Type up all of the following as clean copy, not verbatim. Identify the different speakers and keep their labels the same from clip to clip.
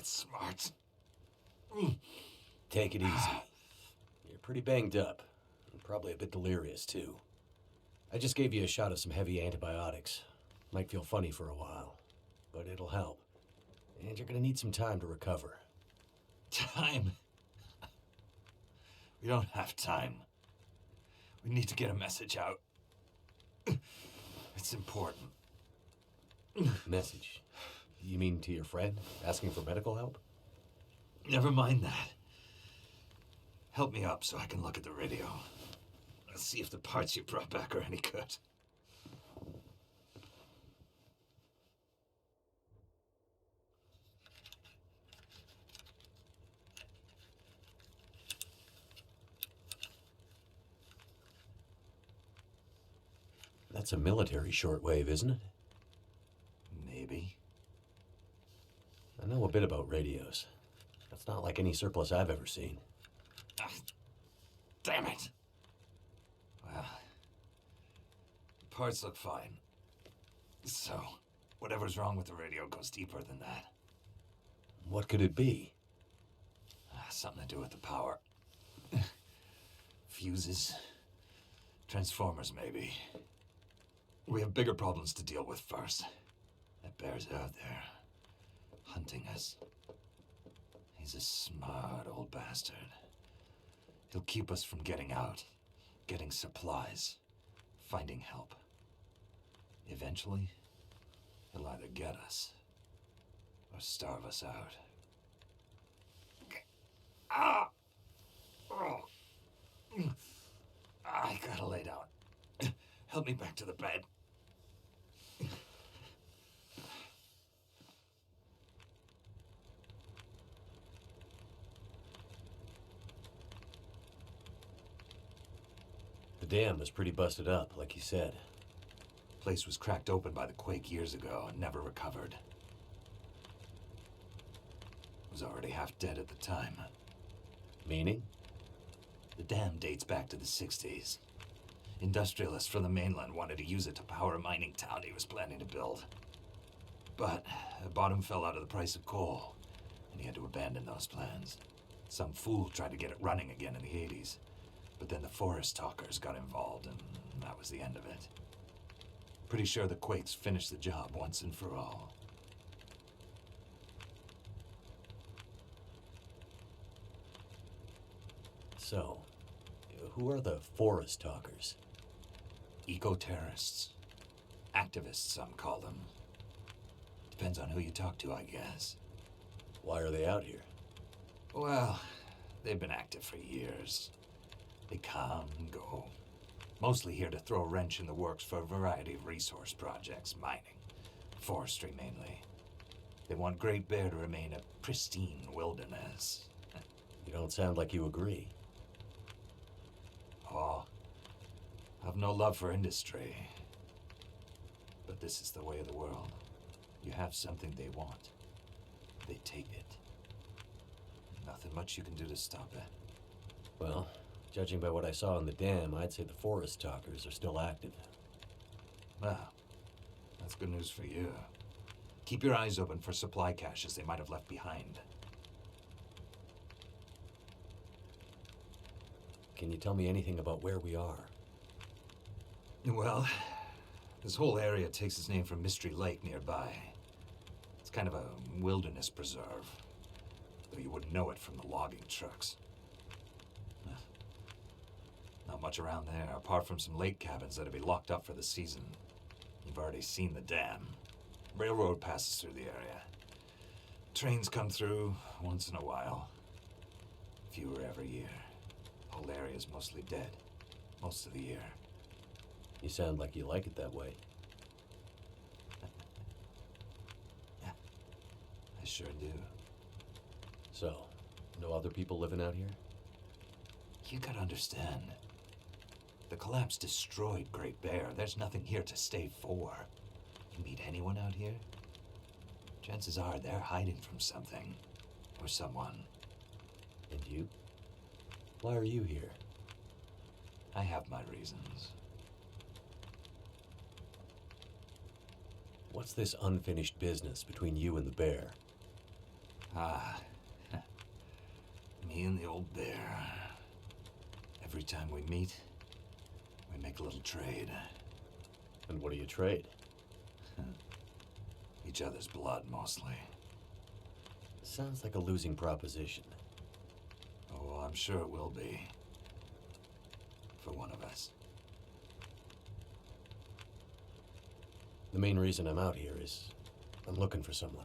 Speaker 1: That's smart.
Speaker 2: Take it easy. You're pretty banged up. And probably a bit delirious, too. I just gave you a shot of some heavy antibiotics. Might feel funny for a while, but it'll help. And you're gonna need some time to recover.
Speaker 1: Time? We don't have time. We need to get a message out. It's important.
Speaker 2: Message? You mean to your friend, asking for medical help?
Speaker 1: Never mind that. Help me up so I can look at the radio. Let's see if the parts you brought back are any good.
Speaker 2: That's a military shortwave, isn't it?
Speaker 1: Maybe.
Speaker 2: I know a bit about radios. That's not like any surplus I've ever seen.
Speaker 1: Ah, damn it! Well, the parts look fine. So, whatever's wrong with the radio goes deeper than that.
Speaker 2: What could it be?
Speaker 1: Something to do with the power. Fuses. Transformers, maybe. We have bigger problems to deal with first. That bear's out there, hunting us. He's a smart old bastard. He'll keep us from getting out, getting supplies, finding help. Eventually, he'll either get us or starve us out. Ah! Oh. I gotta lay down. Help me back to the bed.
Speaker 2: The dam was pretty busted up, like you said.
Speaker 1: Place was cracked open by the quake years ago and never recovered. Was already half dead at the time.
Speaker 2: Meaning?
Speaker 1: The dam dates back to the 60s. Industrialists from the mainland wanted to use it to power a mining town he was planning to build. But the bottom fell out of the price of coal, and he had to abandon those plans. Some fool tried to get it running again in the 80s, but then the forest talkers got involved, and that was the end of it. Pretty sure the quakes finished the job once and for all.
Speaker 2: So, who are the forest talkers?
Speaker 1: Eco-terrorists. Activists, some call them. Depends on who you talk to, I guess.
Speaker 2: Why are they out here?
Speaker 1: Well, they've been active for years. They come and go. Mostly here to throw a wrench in the works for a variety of resource projects, mining, forestry mainly. They want Great Bear to remain a pristine wilderness.
Speaker 2: You don't sound like you agree.
Speaker 1: Oh, I've no love for industry. But this is the way of the world. You have something they want. They take it. Nothing much you can do to stop it.
Speaker 2: Well, judging by what I saw in the dam, I'd say the forest talkers are still active.
Speaker 1: Well, that's good news for you. Keep your eyes open for supply caches they might have left behind.
Speaker 2: Can you tell me anything about where we are?
Speaker 1: Well, this whole area takes its name from Mystery Lake nearby. It's kind of a wilderness preserve, though you wouldn't know it from the logging trucks. Not much around there, apart from some lake cabins that'll be locked up for the season. You've already seen the dam. Railroad passes through the area. Trains come through once in a while. Fewer every year. Whole area's mostly dead, most of the year.
Speaker 2: You sound like you like it that way.
Speaker 1: Yeah, I sure do.
Speaker 2: So, no other people living out here?
Speaker 1: You gotta understand. The collapse destroyed Great Bear. There's nothing here to stay for. You meet anyone out here? Chances are they're hiding from something. Or someone.
Speaker 2: And you? Why are you here?
Speaker 1: I have my reasons.
Speaker 2: What's this unfinished business between you and the bear?
Speaker 1: Ah, me and the old bear. Every time we meet, we make a little trade.
Speaker 2: And what do you trade?
Speaker 1: Each other's blood, mostly.
Speaker 2: Sounds like a losing proposition.
Speaker 1: Oh, I'm sure it will be. For one of us.
Speaker 2: The main reason I'm out here is I'm looking for someone.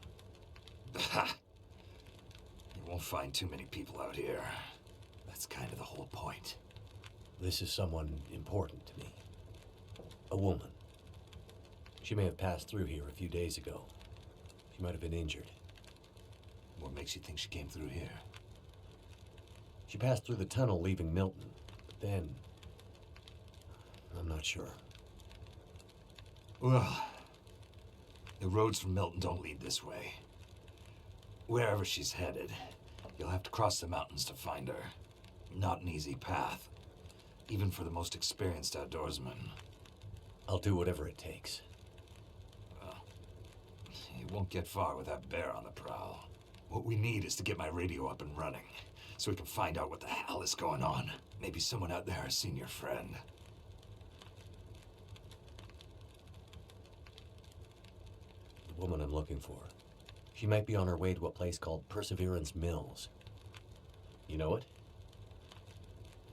Speaker 1: You won't find too many people out here. That's kind of the whole point.
Speaker 2: This is someone important to me. A woman. She may have passed through here a few days ago. She might have been injured.
Speaker 1: What makes you think she came through here?
Speaker 2: She passed through the tunnel leaving Milton, but then... I'm not sure.
Speaker 1: Well, the roads from Milton don't lead this way. Wherever she's headed, you'll have to cross the mountains to find her. Not an easy path, even for the most experienced outdoorsman.
Speaker 2: I'll do whatever it takes.
Speaker 1: Well, you won't get far with that bear on the prowl. What we need is to get my radio up and running, so we can find out what the hell is going on. Maybe someone out there has seen your friend.
Speaker 2: The woman I'm looking for. She might be on her way to a place called Perseverance Mills. You know it?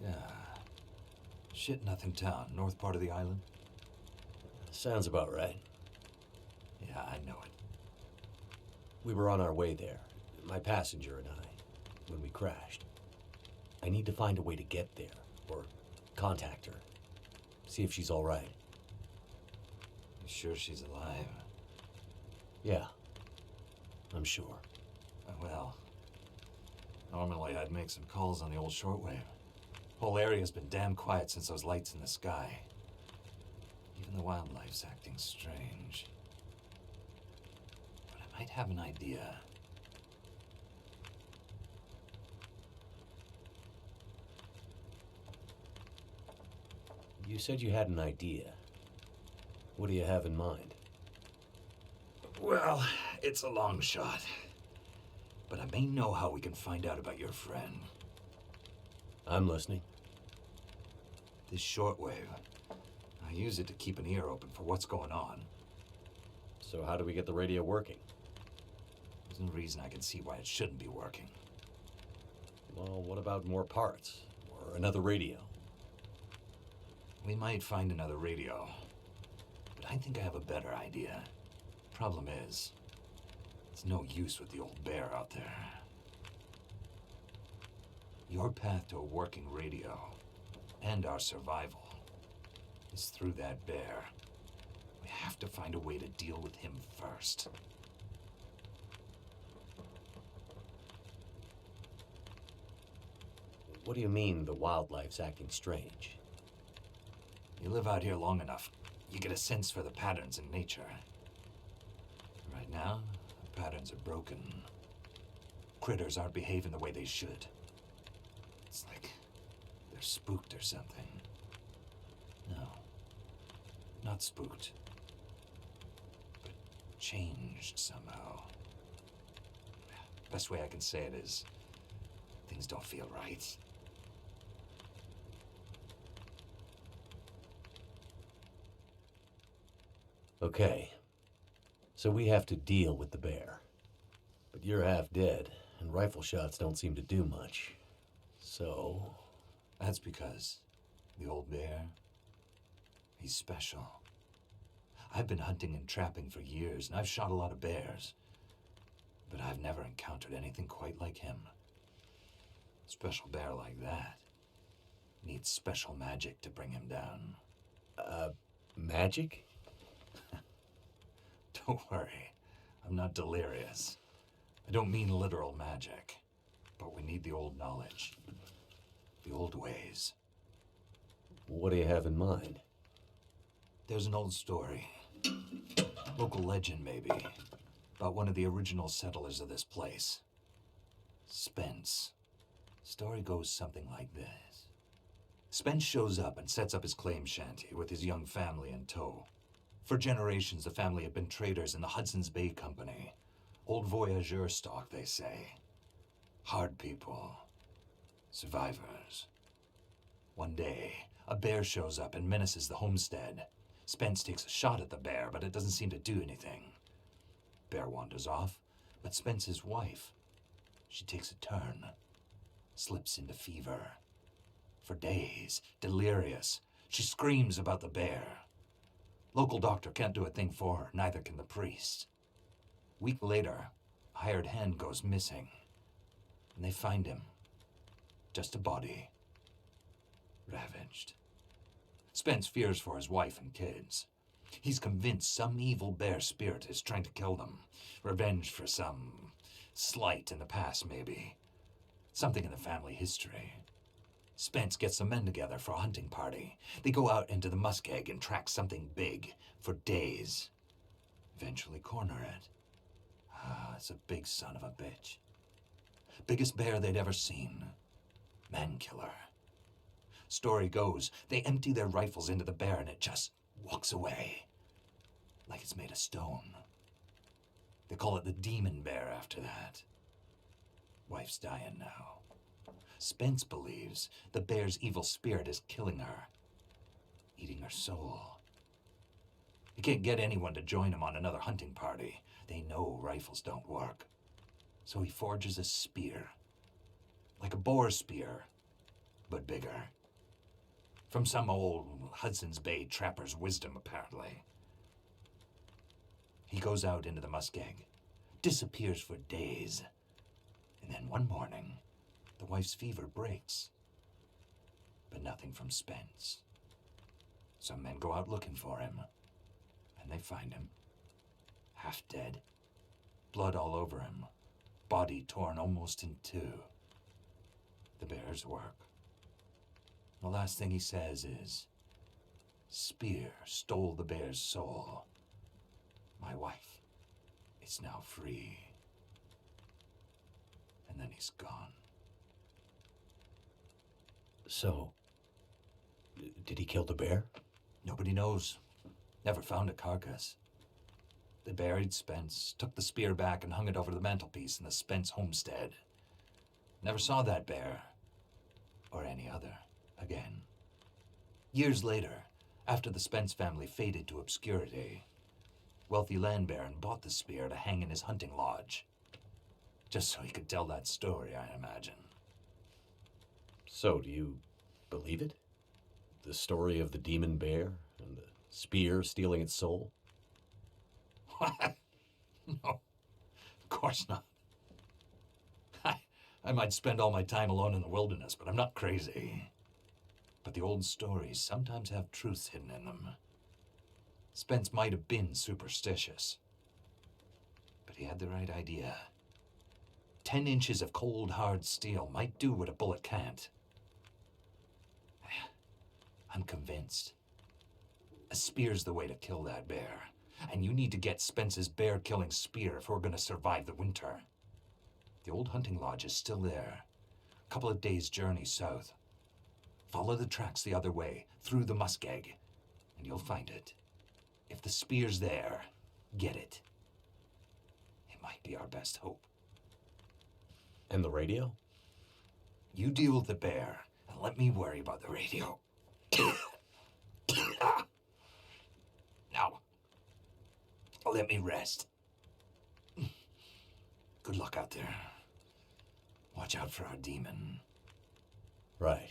Speaker 1: Yeah. Shit-nothing town, north part of the island.
Speaker 2: Sounds about right.
Speaker 1: Yeah, I know it.
Speaker 2: We were on our way there, my passenger and I, when we crashed. I need to find a way to get there, or contact her. See if she's all right.
Speaker 1: You sure she's alive?
Speaker 2: Yeah, I'm sure.
Speaker 1: Well, normally I'd make some calls on the old shortwave. Whole area's been damn quiet since those lights in the sky. Even the wildlife's acting strange. But I might have an idea.
Speaker 2: You said you had an idea. What do you have in mind?
Speaker 1: Well, it's a long shot. But I may know how we can find out about your friend.
Speaker 2: I'm listening.
Speaker 1: This shortwave, I use it to keep an ear open for what's going on.
Speaker 2: So how do we get the radio working?
Speaker 1: There's no reason I can see why it shouldn't be working.
Speaker 2: Well, what about more parts? Or another radio?
Speaker 1: We might find another radio. But I think I have a better idea. Problem is, it's no use with the old bear out there. Your path to a working radio, and our survival, is through that bear. We have to find a way to deal with him first.
Speaker 2: What do you mean the wildlife's acting strange?
Speaker 1: You live out here long enough, you get a sense for the patterns in nature. Right now, the patterns are broken. Critters aren't behaving the way they should. It's like they're spooked or something. No, not spooked, but changed somehow. Best way I can say it is, things don't feel right.
Speaker 2: Okay. So we have to deal with the bear. But you're half dead, and rifle shots don't seem to do much. So...
Speaker 1: That's because the old bear, he's special. I've been hunting and trapping for years, and I've shot a lot of bears. But I've never encountered anything quite like him. A special bear like that needs special magic to bring him down.
Speaker 2: Magic?
Speaker 1: Don't worry, I'm not delirious. I don't mean literal magic, but we need the old knowledge, the old ways.
Speaker 2: What do you have in mind?
Speaker 1: There's an old story, local legend maybe, about one of the original settlers of this place. Spence. Story goes something like this. Spence shows up and sets up his claim shanty with his young family in tow. For generations, the family had been traders in the Hudson's Bay Company, Old voyageur stock, they say. Hard people. Survivors. One day, a bear shows up and menaces the homestead. Spence takes a shot at the bear, but it doesn't seem to do anything. Bear wanders off, but Spence's wife, she takes a turn. Slips into fever. For days, delirious, she screams about the bear. Local doctor can't do a thing for her, neither can the priest. Week later, a hired hand goes missing, and they find him. Just a body. Ravaged. Spence fears for his wife and kids. He's convinced some evil bear spirit is trying to kill them. Revenge for some slight in the past, maybe. Something in the family history. Spence gets some men together for a hunting party. They go out into the muskeg and track something big for days. Eventually corner it. It's a big son of a bitch. Biggest bear they'd ever seen. Man killer. Story goes, they empty their rifles into the bear and it just walks away. Like it's made of stone. They call it the demon bear after that. Wife's dying now. Spence believes the bear's evil spirit is killing her. Eating her soul. He can't get anyone to join him on another hunting party. They know rifles don't work. So he forges a spear. Like a boar spear, but bigger. From some old Hudson's Bay trapper's wisdom, apparently. He goes out into the muskeg, disappears for days, and then one morning, the wife's fever breaks. But nothing from Spence. Some men go out looking for him, and they find him. Half dead, blood all over him, body torn almost in two. The bear's work. The last thing he says is, "Spear stole the bear's soul. My wife is now free." And then he's gone.
Speaker 2: So, did he kill the bear?
Speaker 1: Nobody knows. Never found a carcass. They buried Spence, took the spear back and hung it over the mantelpiece in the Spence homestead. Never saw that bear, or any other, again. Years later, after the Spence family faded to obscurity, wealthy land baron bought the spear to hang in his hunting lodge. Just so he could tell that story, I imagine.
Speaker 2: So, do you believe it? The story of the demon bear and the spear stealing its soul?
Speaker 1: What? No, of course not. I might spend all my time alone in the wilderness, but I'm not crazy. But the old stories sometimes have truths hidden in them. Spence might have been superstitious, but he had the right idea. 10 inches of cold, hard steel might do what a bullet can't. I'm convinced. A spear's the way to kill that bear. And you need to get Spence's bear-killing spear if we're going to survive the winter. The old hunting lodge is still there. A couple of days' journey south. Follow the tracks the other way, through the muskeg, and you'll find it. If the spear's there, get it. It might be our best hope.
Speaker 2: And the radio?
Speaker 1: You deal with the bear, and let me worry about the radio. Now, let me rest. Good luck out there. Watch out for our demon.
Speaker 2: Right.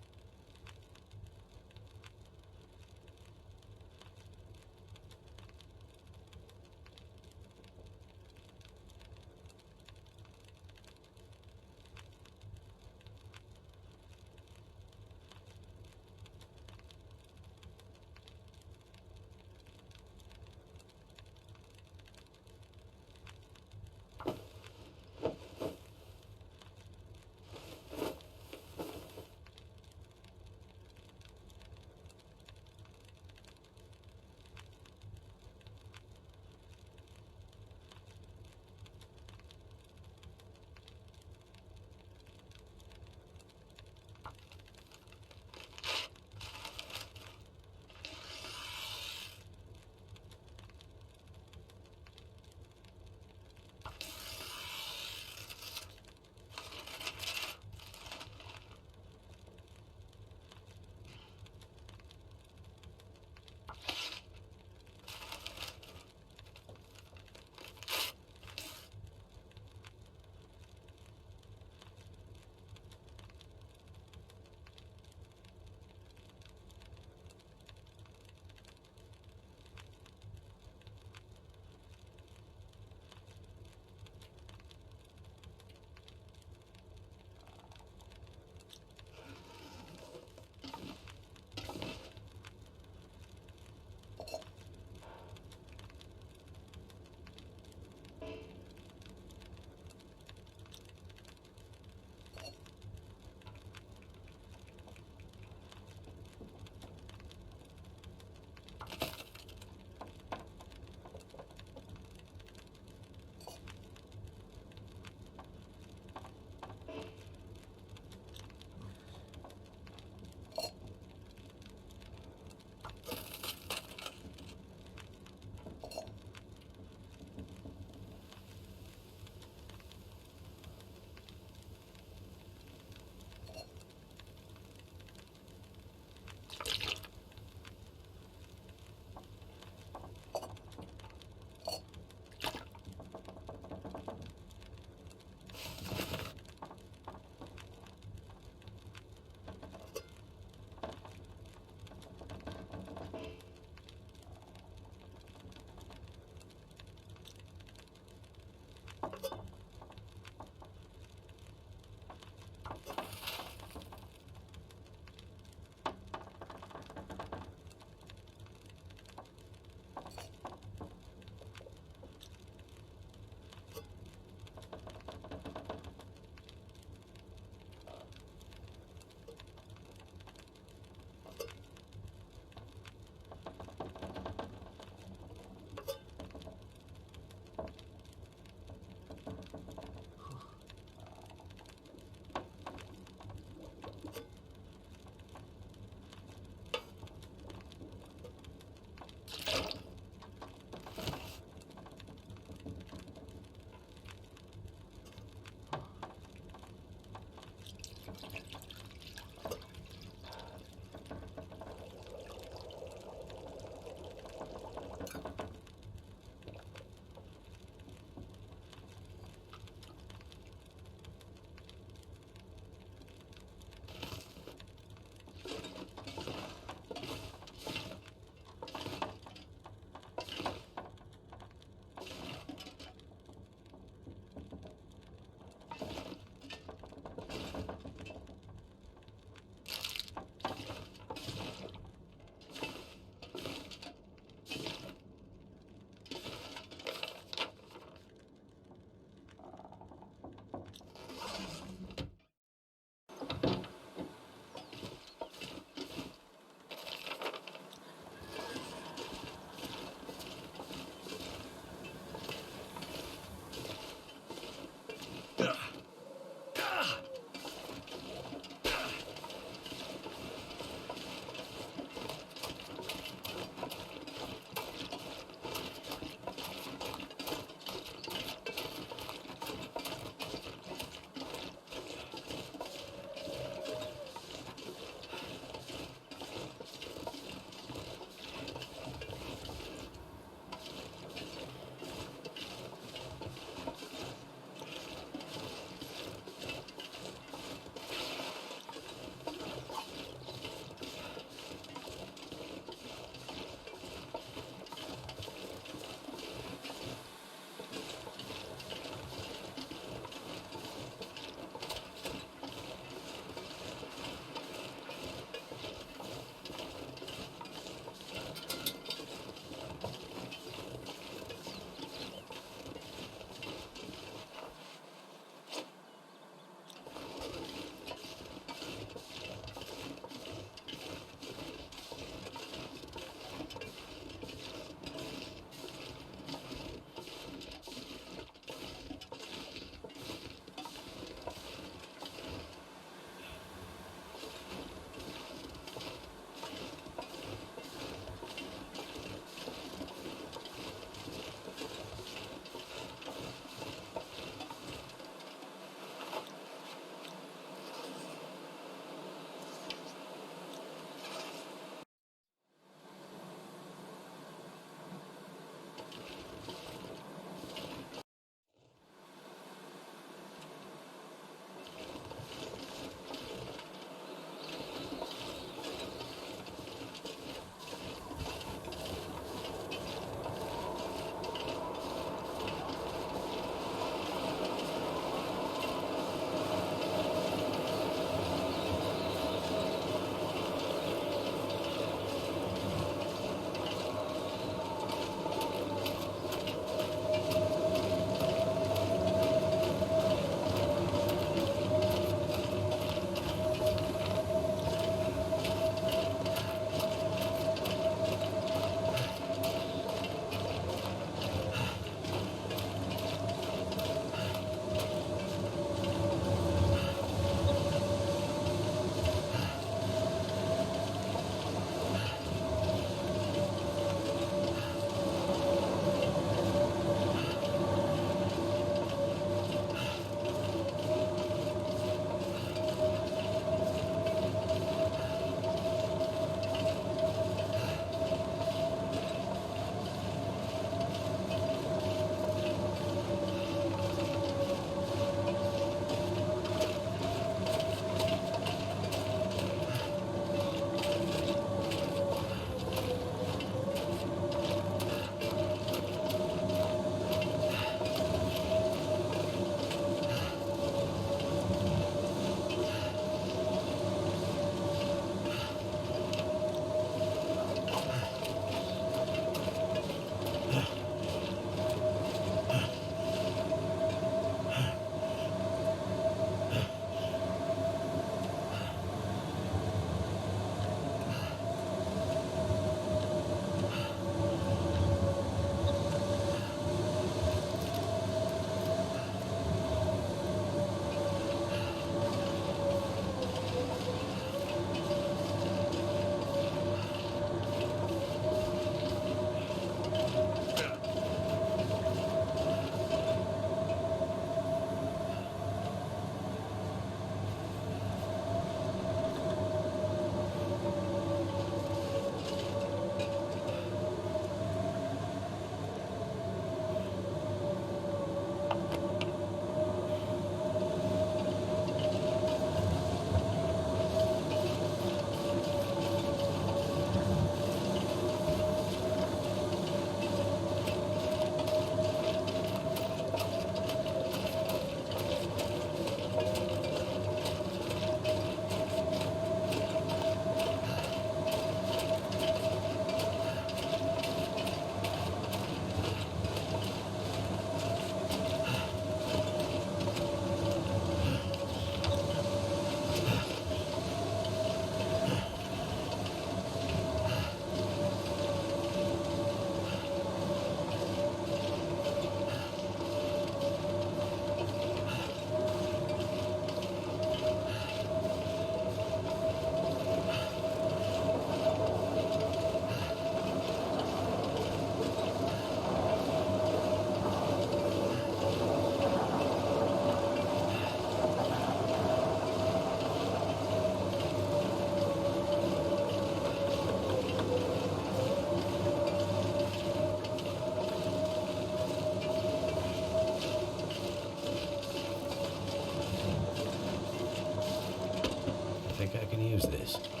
Speaker 2: can use this.